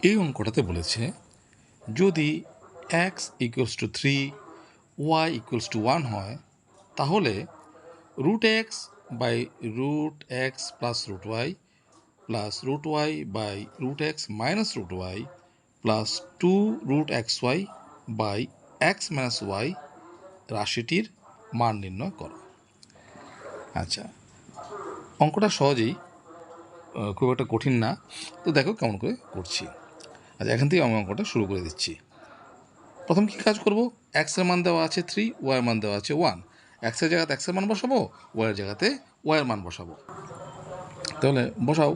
এই অঙ্কটাতে বলেছে যদি x equals to 3 y equals to 1 হয় তাহলে root x by root x plus root y by root x minus root y plus 2 root x y by x minus y রাশিটির মান নির্ণয় করো। আচ্ছা, অঙ্কটা সহজেই, খুব একটা কঠিন না। তো দেখো কেমন করে করছি। আচ্ছা, এখান থেকে আমি অঙ্কটা শুরু করে দিচ্ছি। প্রথম কী কাজ করব, এক্সের মান দেওয়া আছে 3, ওয়াইয়ের মান দেওয়া আছে 1। এক্সের জায়গাতে এক্সের মান বসাবো, ওয়াইয়ের জায়গাতে ওয়াইয়ের মান বসাবো। তাহলে বসাও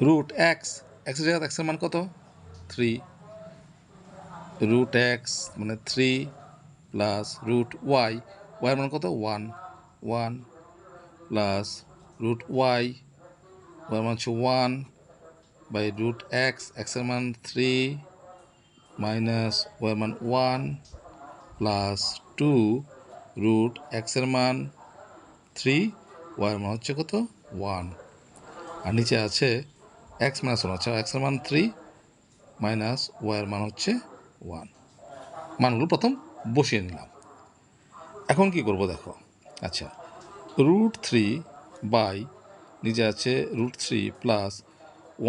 রুট এক্স, এক্সের জায়গাতে এক্সের মান কত 3, রুট এক্স মানে 3 প্লাস রুট ওয়াই, ওয়াইয়ের মান কত 1 প্লাস রুট ওয়াইয়ের মান হচ্ছে 1 বাই রুট এক্সের মান 3 মাইনাস ওয়াইয়ের মান 1 প্লাস 2 রুট এক্সের মান 3, ওয়াইয়ের মান হচ্ছে কত 1, আর নিচে আছে এক্স মাইনাস 1, আচ্ছা এক্সের মান 3 মাইনাস ওয়াইয়ের মান হচ্ছে 1। মানগুলো প্রথম বসিয়ে নিলাম। এখন কি করব দেখো। আচ্ছা, রুট 3 বাই নিচে আছে রুট 3 প্লাস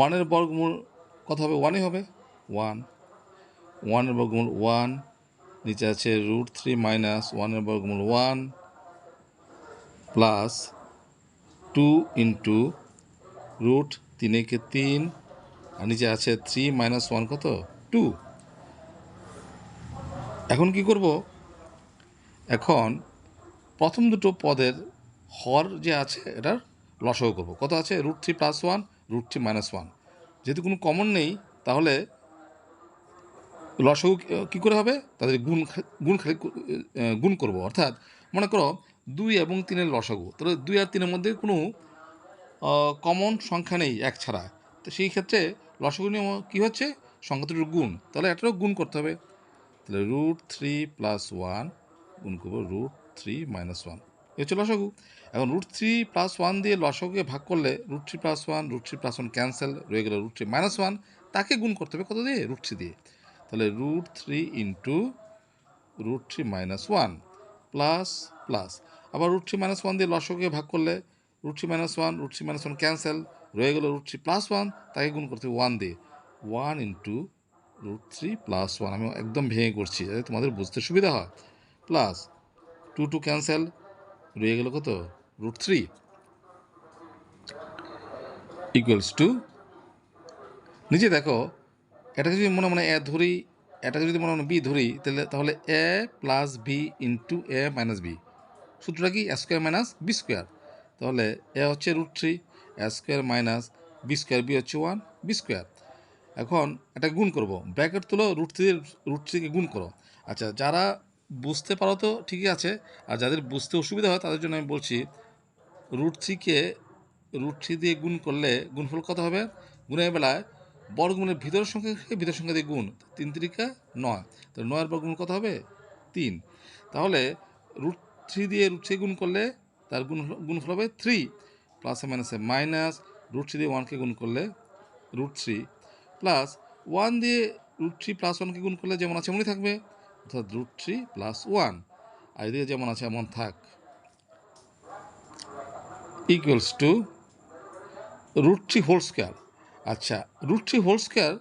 1-এর বর্গমূল কত হবে, 1ই হবে 1-এর বর্গমূল 1, নিচে আছে রুট 3 মাইনাস 1-এর বর্গমূল 1 প্লাস 2 ইন্টু রুট 3-একে 3, আর নিচে আছে 3 মাইনাস 1 কত 2। এখন কি করব, এখন প্রথম দুটো পদের হর যে আছে এটার লসাগু করব। কত আছে রুট 3 প্লাস 1, রুট 3 মাইনাস 1। যেহেতু কোনো কমন নেই তাহলে লসাগু কী করে হবে, তাদের গুণ করব। অর্থাৎ মনে করো 2 এবং 3-এর লসাগু, তাহলে 2 আর 3-এর মধ্যে কোনো কমন সংখ্যা নেই এক ছাড়া। তো সেই ক্ষেত্রে লসাগু নিয়ম কী হচ্ছে, সংখ্যা দুটোর গুণ, তাহলে এটারও গুণ করতে হবে। তাহলে রুট 3 প্লাস 1 গুণ করবো রুট 3 মাইনাস 1, এ হচ্ছে লসাগু। এখন রুট 3 প্লাস 1 দিয়ে লসাগুকে ভাগ করলে root 3 plus 1, root 3 plus 1 cancel, রয়ে গেল রুট 3 মাইনাস 1, তাকে গুণ করতে হবে কত দিয়ে, রুট 3 দিয়ে। তাহলে root 3 into root 3 minus 1 plus plus, আবার রুট 3 মাইনাস 1 দিয়ে লসাগুকে ভাগ করলে root 3 minus 1, root 3 minus 1 cancel, রয়ে গেল রুট 3 প্লাস 1, তাকে গুণ করতে হবে 1 দিয়ে। 1 ইন্টু রুট 3 প্লাস 1, আমি একদম ভেঙে করছি যাতে তোমাদের বুঝতে সুবিধা হয়। প্লাস 2 ক্যান্সেল, রয়ে গেল কত রুট 3 ইকুয়ালস টু, নিচে দেখো এটাকে যদি মনে মনে এ ধরি, এটাকে যদি মনে মনে বি ধরি, তাহলে A plus B into A minus B, সূত্রটা কি A square minus B square. তাহলে এ হচ্ছে root 3, A square minus B square, B হচ্ছে 1 বি স্কোয়ার। এখন এটা গুণ করব, ব্র্যাকেট তুলো, রুট থ্রিকে গুণ করো। আচ্ছা, যারা বুঝতে পারো তো ঠিকই আছে, আর যাদের বুঝতে অসুবিধা হয় তাদের জন্য আমি বলছি, রুট 3 দিয়ে গুণ করলে গুণফল কত হবে, গুণের বেলায় বর্গমূলের ভিতরের সংখ্যা দিয়ে গুণ, 3 3 9, তাহলে 9-এর বর্গমূল কত হবে 3। তাহলে রুট 3 দিয়ে রুট 3 গুণ করলে তার গুণফল হবে 3, প্লাসে মাইনাসে মাইনাস, রুট 3 দিয়ে 1কে গুণ করলে রুট 3 প্লাস 1 দিয়ে রুট 3 প্লাস 1কে গুণ করলে যেমন আছে এমনই থাকবে, অর্থাৎ রুট 3 প্লাস 1, আর এদিকে যেমন আছে এমন থাক, equals to root 3 whole square. আচ্ছা, রুট 3 হোল স্কোয়ার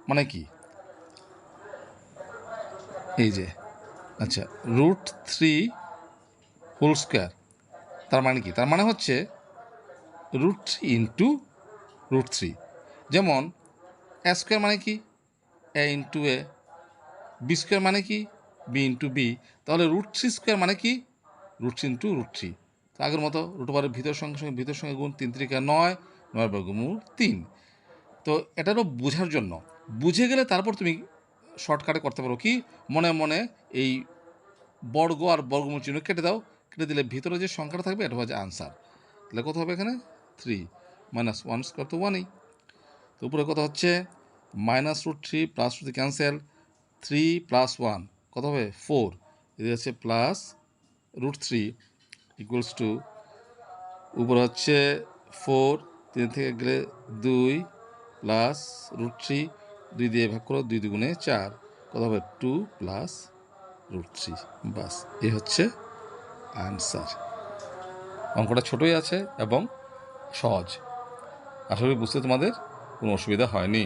মানে কি, এই যে, আচ্ছা রুট 3 হোল স্কোয়ার তার মানে কি, তার মানে হচ্ছে রুট 3 ইন্টু রুট 3। যেমন এ স্কোয়ার মানে কি এ ইন্টু এ, বি স্কোয়ার মানে কি বি ইন্টু বি, তাহলে রুট 3 স্কোয়ার মানে কি রুট 3 ইন্টু রুট 3। তো আগের মতো রুট ওভারের ভিতর সঙ্গে গুণ, 3 3 9, 9 বর্গমূল 3। তো এটারও বোঝার জন্য, বুঝে গেলে তারপর তুমি শর্টকাটে করতে পারো কি, মনে মনে এই বর্গ আর বর্গমূল চিহ্ন কেটে দাও, কেটে দিলে ভিতরে যে সংখ্যাটা থাকবে এটা হচ্ছে আনসার। তাহলে কত হবে এখানে 3 মাইনাস 1 স্কোয়ার তো 1ই, তো উপরে কত হচ্ছে minus root 3 plus root 3 cancel, 3 plus 1 কত হবে 4, এদিকে হচ্ছে প্লাস রুট 3 ইকুয়ালস টু, উপরে হচ্ছে 4, 3 থেকে গেলে 2 প্লাস রুট থ্রি, 2 দিয়ে ভাগ করো, 2 দুগুণে 4, কত হবে 2 প্লাস রুট থ্রি। বাস, এই হচ্ছে আনসার। অঙ্কটা ছোটই আছে এবং সহজ। আশা করি বুঝতে তোমাদের কোনো অসুবিধা হয়নি।